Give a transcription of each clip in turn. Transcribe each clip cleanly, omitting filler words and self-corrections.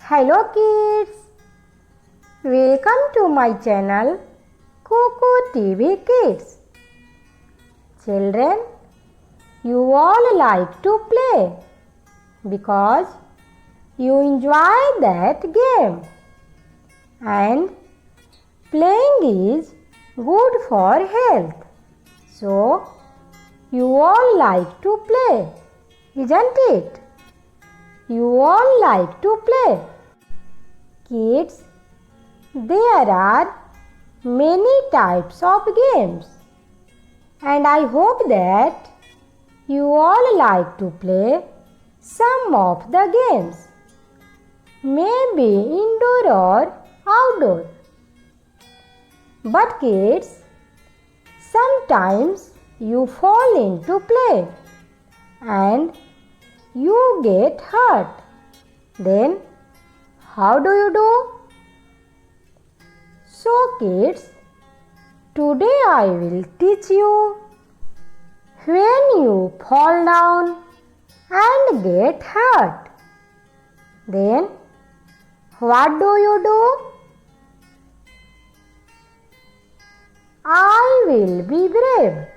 Hello kids, welcome to my channel KuKoo TV Kids. Children, you all like to play because you enjoy that game, and playing is good for health. So you all like to play, isn't it? You all like to play. Kids, there are many types of games, and I hope that you all like to play some of the games, maybe indoor or outdoor. But kids, sometimes you fall into play and you get hurt. Then how do you do? So kids, today I will teach you when you fall down and get hurt. Then what do you do? I will be brave.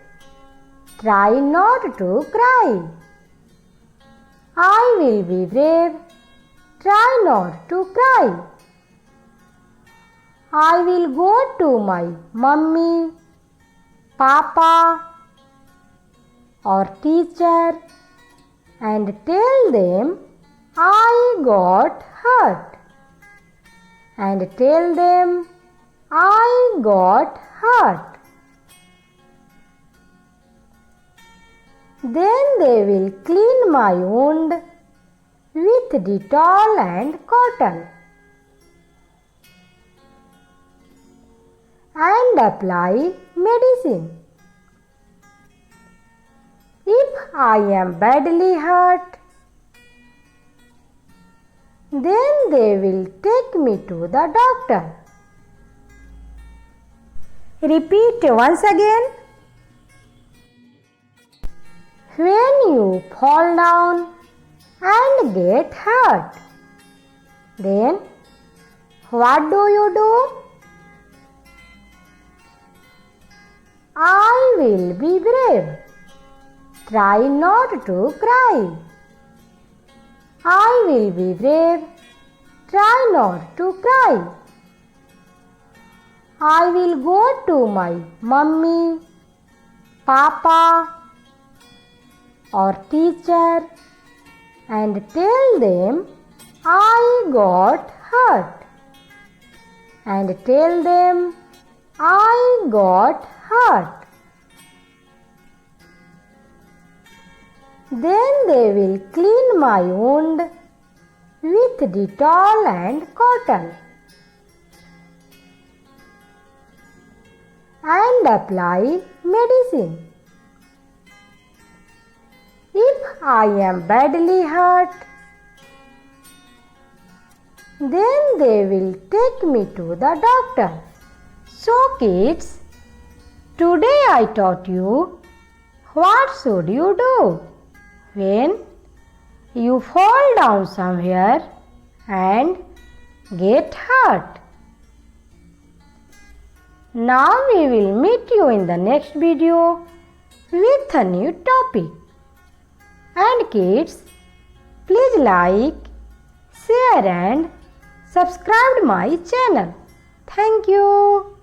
Try not to cry. I will be brave. Try not to cry. I will go to my mummy, papa or teacher and tell them I got hurt. And tell them I got hurt. Then they will clean my wound with Dettol and cotton and apply medicine. If I am badly hurt, then they will take me to the doctor. Repeat once again. When you fall down and get hurt, then what do you do? I will be brave. Try not to cry. I will be brave. Try not to cry. I will go to my mummy, papa or teacher and tell them I got hurt. And tell them I got hurt. Then they will clean my wound with Dettol and cotton and apply medicine. If I am badly hurt, then they will take me to the doctor. So kids, today I taught you what should you do when you fall down somewhere and get hurt. Now we will meet you in the next video with a new topic. And kids, please like, share and subscribe my channel. Thank you.